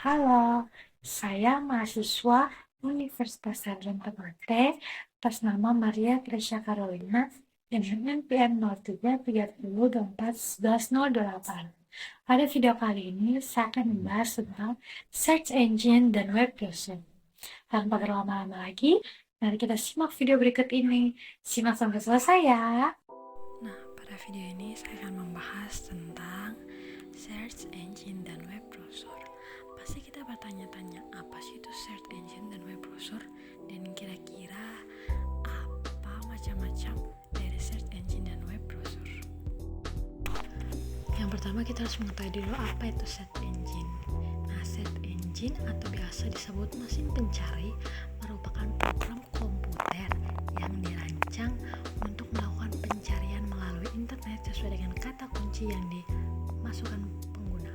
Halo, saya mahasiswa Universitas Sarjana Ternate atas nama Maria Tresya Carolina dengan NPM 0330241108. Pada video kali ini, saya akan membahas tentang search engine dan web browser. Tanpa berlama-lama lagi, mari kita simak video berikut ini. Simak sampai selesai ya. Nah, pada video ini saya akan membahas tentang search engine dan web browser. Pasti kita bertanya-tanya, apa sih itu search engine dan web browser? Dan kira-kira apa macam-macam dari search engine dan web browser? Yang pertama kita harus mengetahui dulu apa itu search engine. Nah, search engine atau biasa disebut mesin pencari merupakan program komputer yang dirancang untuk melakukan pencarian melalui internet sesuai dengan kata kunci yang dimasukkan pengguna.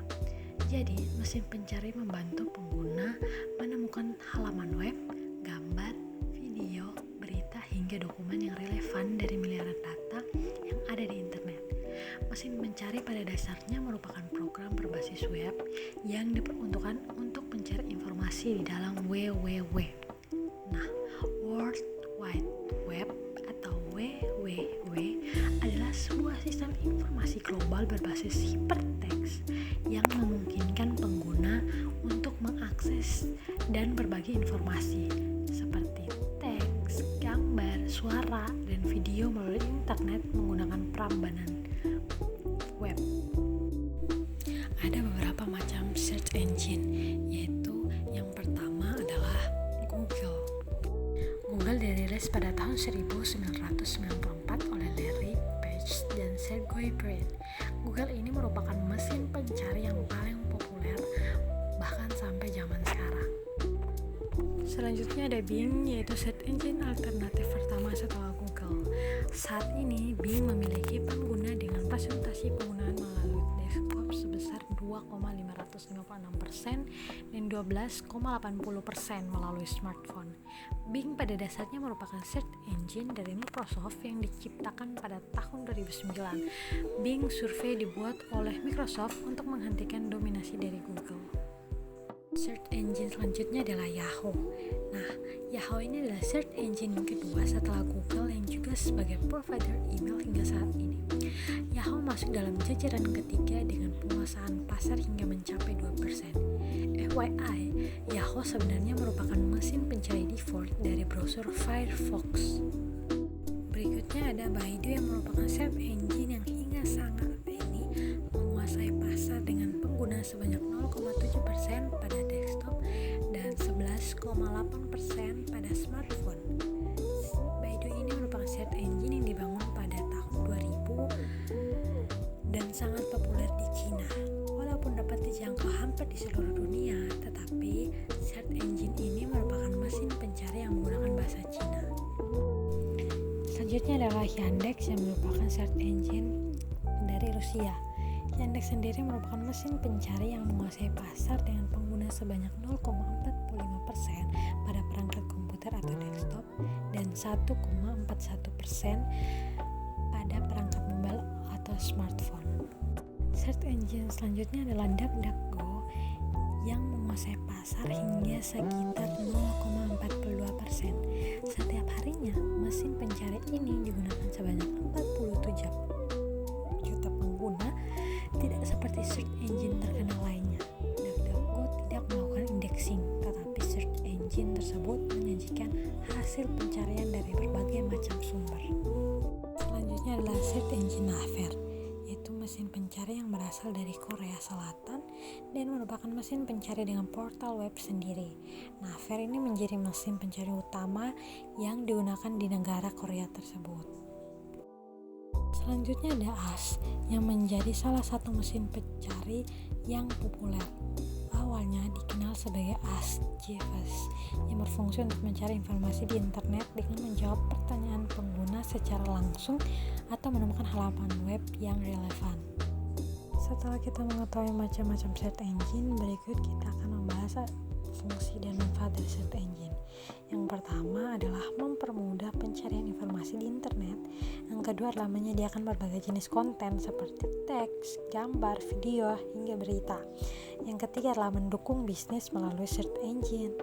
Jadi, mesin pencari membantu pengguna menemukan halaman web, gambar, video, berita, hingga dokumen yang relevan dari miliaran data yang ada di internet. Mesin pencari pada dasarnya merupakan program berbasis web yang diperuntukkan untuk mencari informasi di dalam www. Nah, World Wide Web atau WWW adalah sebuah sistem informasi global berbasis hypertext yang memungkinkan pengguna untuk mengakses dan berbagi informasi seperti teks, gambar, suara, dan video melalui internet menggunakan perambanan web. Ada beberapa macam search engine, yaitu yang pertama adalah Google. Google dirilis pada tahun 1994 oleh Larry Page dan Sergey Brin. Google ini merupakan mesin pencari yang paling populer bahkan sampai zaman sekarang. Selanjutnya ada Bing, yaitu search engine alternatif pertama setelah Google. Saat ini Bing memiliki pengguna dengan presentasi penggunaan melalui desktop sebesar 2,556% dan 12,80% melalui smartphone. Bing pada dasarnya merupakan search engine dari Microsoft yang diciptakan pada tahun 2009. Bing survei dibuat oleh Microsoft untuk menghentikan dominasi dari Google. Search engine selanjutnya adalah Yahoo. Nah, Yahoo ini adalah search engine yang kedua setelah Google yang juga sebagai provider email hingga saat ini. Yahoo masuk dalam jajaran ketiga dengan penguasaan pasar hingga mencapai 2%. FYI, Yahoo sebenarnya merupakan mesin pencari default dari browser Firefox. Berikutnya ada Baidu yang merupakan search engine yang hingga saat ini menguasai pasar dengan pengguna sebanyak 0,7% pada desktop dan 11,8% pada smartphone. Baidu ini merupakan search engine yang dibangun pada tahun 2000 dan sangat populer di Cina. Walaupun dapat dijangkau hampir di seluruh dunia, tetapi search engine ini merupakan mesin pencari yang menggunakan bahasa Cina. Selanjutnya adalah Yandex yang merupakan search engine dari Rusia. Yandex sendiri merupakan mesin pencari yang menguasai pasar dengan pengguna sebanyak 0,45% pada perangkat komputer atau desktop dan 1,41% pada perangkat mobile atau smartphone. Search engine selanjutnya adalah DuckDuckGo yang menguasai pasar hingga sekitar 0,42%. Setiap harinya, mesin pencari ini digunakan sebanyak 47 juta pengguna, tidak seperti search engine terkenal lainnya. DuckDuckGo tidak melakukan indexing, tetapi search engine tersebut menyajikan hasil pencarian dari berbagai macam sumber. Selanjutnya adalah search engine Naver, yaitu mesin pencari yang berasal dari Korea Selatan dan merupakan mesin pencari dengan portal web sendiri. Naver ini menjadi mesin pencari utama yang digunakan di negara Korea tersebut. Selanjutnya ada Ask yang menjadi salah satu mesin pencari yang populer. Awalnya dikenal sebagai Ask Jeeves yang berfungsi untuk mencari informasi di internet dengan menjawab pertanyaan pengguna secara langsung atau menemukan halaman web yang relevan. Setelah kita mengetahui macam-macam search engine, berikut kita akan membahas fungsi dan manfaat dari search engine. Yang pertama adalah mempermudah pencarian informasi di internet. Yang kedua adalah menyediakan berbagai jenis konten seperti teks, gambar, video, hingga berita. Yang ketiga adalah mendukung bisnis melalui search engine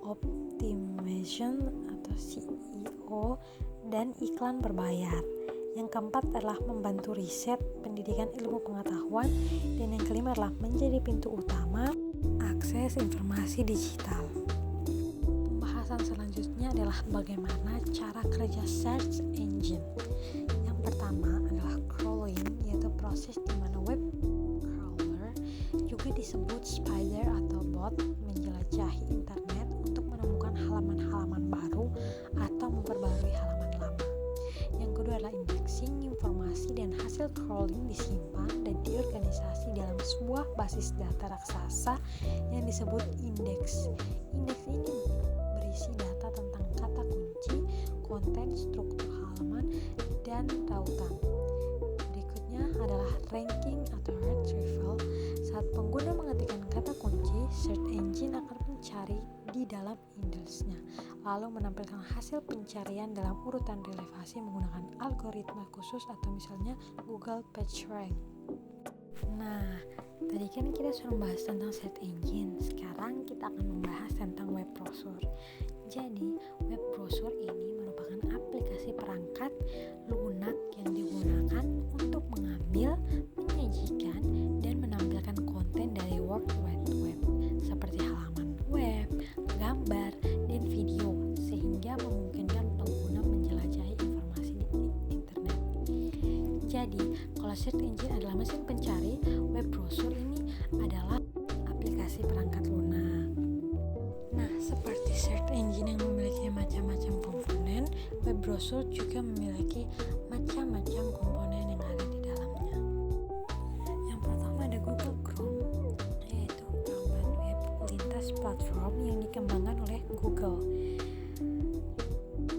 optimization atau SEO dan iklan berbayar. Yang keempat adalah membantu riset, pendidikan ilmu pengetahuan, dan yang kelima adalah menjadi pintu utama akses informasi digital. Pembahasan selanjutnya adalah bagaimana cara kerja search engine. Yang pertama adalah crawling, yaitu proses di mana web crawler, juga disebut spider atau bot, menjelajahi internet untuk menemukan halaman-halaman baru atau memperbarui halaman lama. Yang kedua adalah indexing, informasi dan hasil crawling disimpan dan diorganisasi dalam sebuah basis data raksasa yang disebut indeks. Indeks ini berisi data tentang kata kunci, konten, struktur halaman, dan tautan. Berikutnya adalah ranking atau retrieval. Saat pengguna mengetikkan kata kunci, search engine akan mencari di dalam indeksnya, lalu menampilkan hasil pencarian dalam urutan relevasi menggunakan algoritma khusus atau misalnya Google PageRank. Nah, tadi kan kita sudah membahas tentang search engine. Sekarang kita akan membahas tentang web browser. Jadi, web browser ini merupakan aplikasi perangkat lunak yang digunakan untuk mengambil, menyajikan, dan menampilkan konten dari World Wide Web seperti halaman web, gambar, dan video, sehingga memungkinkan pengguna menjelajahi informasi di internet. Jadi, kalau search engine adalah mesin pencari, web browser ini adalah aplikasi perangkat lunak. Nah, seperti search engine yang memiliki macam-macam komponen, web browser juga memiliki macam-macam komponen yang ada di dalamnya. Yang pertama ada Google Chrome, yaitu peramban web lintas platform yang dikembangkan oleh Google.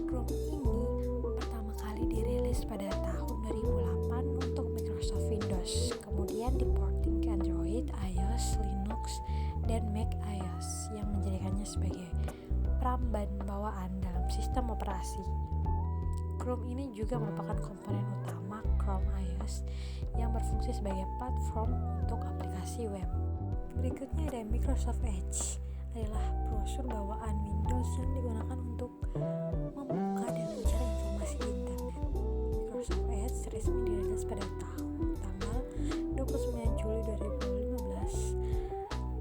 Chrome ini pertama kali dirilis pada tahun 2008 untuk Microsoft Windows, kemudian diporting ke Android, iOS, Linux, dan Mac iOS yang menjadikannya sebagai peramban bawaan dalam sistem operasi. Chrome ini juga merupakan komponen utama Chrome iOS yang berfungsi sebagai platform untuk aplikasi web. Berikutnya ada Microsoft Edge, adalah browser bawaan Windows yang digunakan untuk membuka dan mencari informasi di internet. Microsoft Edge resmi dirilis pada tanggal 29 Juli 2015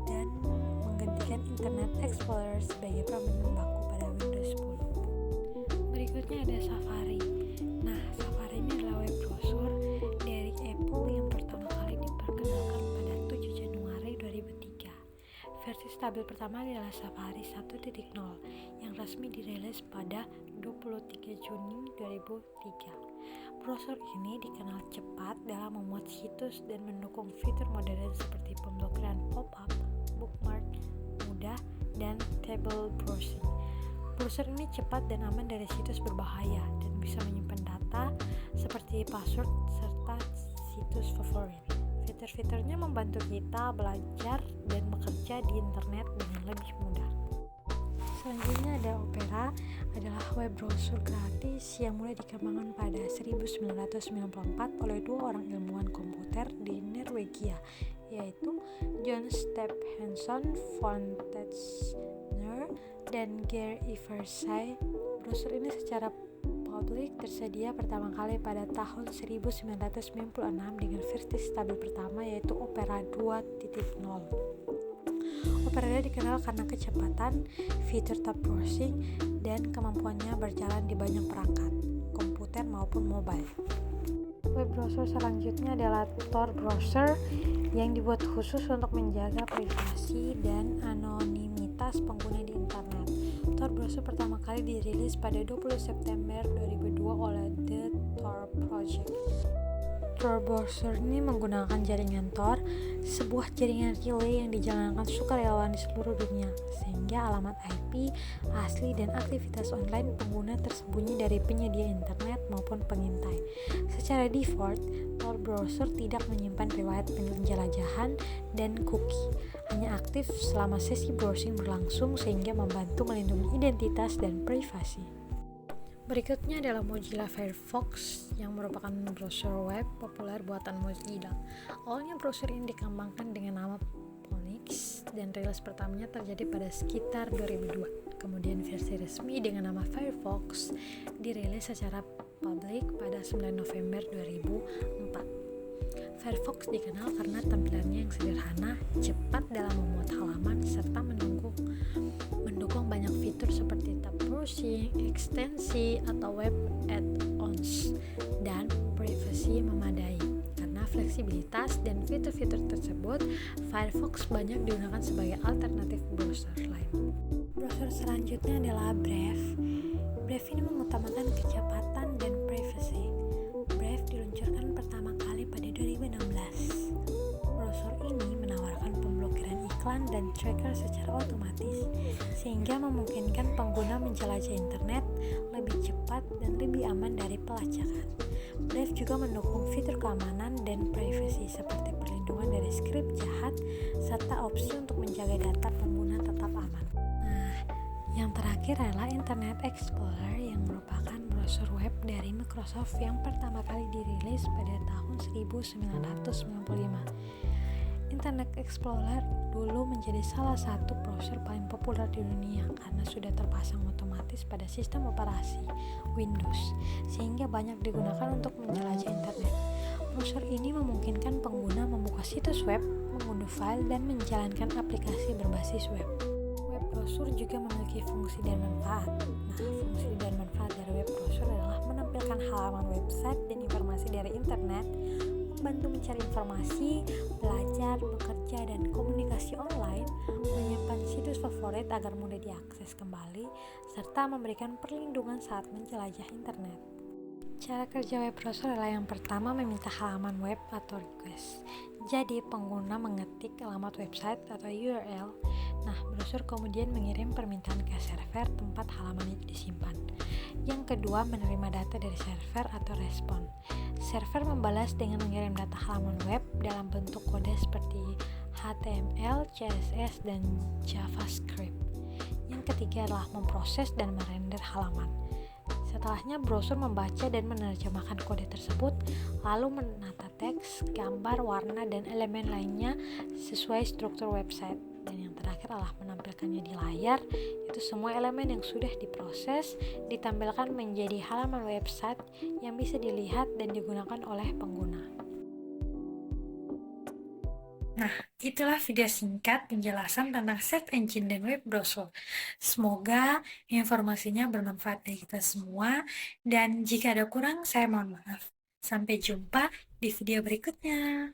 dan menggantikan Internet Explorer sebagai peramban baku pada Windows 10. Berikutnya ada Safari. Nah, Safari ini adalah web browser dari Apple yang pertama kali diperkenalkan pada 7 Januari 2003. Versi stabil pertama adalah Safari 1.0 yang resmi dirilis pada 23 Juni 2003. Browser ini dikenal cepat dalam memuat situs dan mendukung fitur modern seperti pemblokiran pop-up, bookmark, mudah, dan table browsing. Browser ini cepat dan aman dari situs berbahaya dan bisa menyimpan data seperti password serta situs favorit. Fitur-fiturnya membantu kita belajar dan bekerja di internet dengan lebih mudah. Selanjutnya ada Opera, adalah web browser gratis yang mulai dikembangkan pada 1994 oleh dua orang ilmuwan komputer di Norwegia, yaitu John Stephenson von Tetzschner dan Geir Iversay. Browser ini secara publik tersedia pertama kali pada tahun 1996 dengan versi stabil pertama yaitu Opera 2.0. Opera dikenal karena kecepatan, fitur tab browsing, dan kemampuannya berjalan di banyak perangkat, komputer maupun mobile. Web browser selanjutnya adalah Tor browser yang dibuat khusus untuk menjaga privasi dan anonimitas pengguna di internet. Tor browser pertama kali dirilis pada 20 September 2002 oleh The Tor Project. Tor browser ini menggunakan jaringan Tor, sebuah jaringan relay yang dijalankan sukarelawan di seluruh dunia, sehingga alamat IP asli dan aktivitas online pengguna tersembunyi dari penyedia internet maupun pengintai. Secara default, Tor browser tidak menyimpan riwayat penjelajahan dan cookie, hanya aktif selama sesi browsing berlangsung sehingga membantu melindungi identitas dan privasi. Berikutnya adalah Mozilla Firefox yang merupakan browser web populer buatan Mozilla. Awalnya browser ini dikembangkan dengan nama Phoenix dan rilis pertamanya terjadi pada sekitar 2002. Kemudian versi resmi dengan nama Firefox dirilis secara publik pada 9 November 2004. Firefox dikenal karena tampilannya yang sederhana, cepat dalam memuat halaman, serta mendukung banyak fitur seperti tab browsing, ekstensi, atau web add-ons, dan privasi memadai. Karena fleksibilitas dan fitur-fitur tersebut, Firefox banyak digunakan sebagai alternatif browser lain. Browser selanjutnya adalah Brave. Brave ini mengutamakan kecepatan dan privasi. Brave diluncurkan pertama kali pada 2016. Browser ini menawarkan pemblokiran iklan dan tracker secara otomatis, sehingga memungkinkan pengguna menjelajah internet lebih cepat dan lebih aman dari pelacakan. Brave juga mendukung fitur keamanan dan privasi seperti perlindungan dari skrip jahat, serta opsi untuk menjaga data pengguna tetap aman. Yang terakhir adalah Internet Explorer yang merupakan browser web dari Microsoft yang pertama kali dirilis pada tahun 1995. Internet Explorer dulu menjadi salah satu browser paling populer di dunia karena sudah terpasang otomatis pada sistem operasi Windows, sehingga banyak digunakan untuk menjelajah internet. Browser ini memungkinkan pengguna membuka situs web, mengunduh file, dan menjalankan aplikasi berbasis web. Web browser juga memiliki fungsi dan manfaat. Fungsi dan manfaat dari web browser adalah menampilkan halaman website dan informasi dari internet, membantu mencari informasi, belajar, bekerja, dan komunikasi online, menyimpan situs favorit agar mudah diakses kembali, serta memberikan perlindungan saat menjelajah internet. Cara kerja web browser adalah yang pertama meminta halaman web atau request. Jadi pengguna mengetik alamat website atau URL. Browser kemudian mengirim permintaan ke server tempat halaman itu disimpan. Yang kedua, menerima data dari server atau respon. Server membalas dengan mengirim data halaman web dalam bentuk kode seperti HTML, CSS, dan JavaScript. Yang ketiga adalah memproses dan merender halaman. Setelahnya, browser membaca dan menerjemahkan kode tersebut, lalu menata teks, gambar, warna, dan elemen lainnya sesuai struktur website. Dan yang terakhir adalah menampilkannya di layar. Itu semua elemen yang sudah diproses ditampilkan menjadi halaman website yang bisa dilihat dan digunakan oleh pengguna. Itulah video singkat penjelasan tentang search engine dan web browser. Semoga informasinya bermanfaat bagi kita semua, dan jika ada kurang, saya mohon maaf. Sampai jumpa di video berikutnya.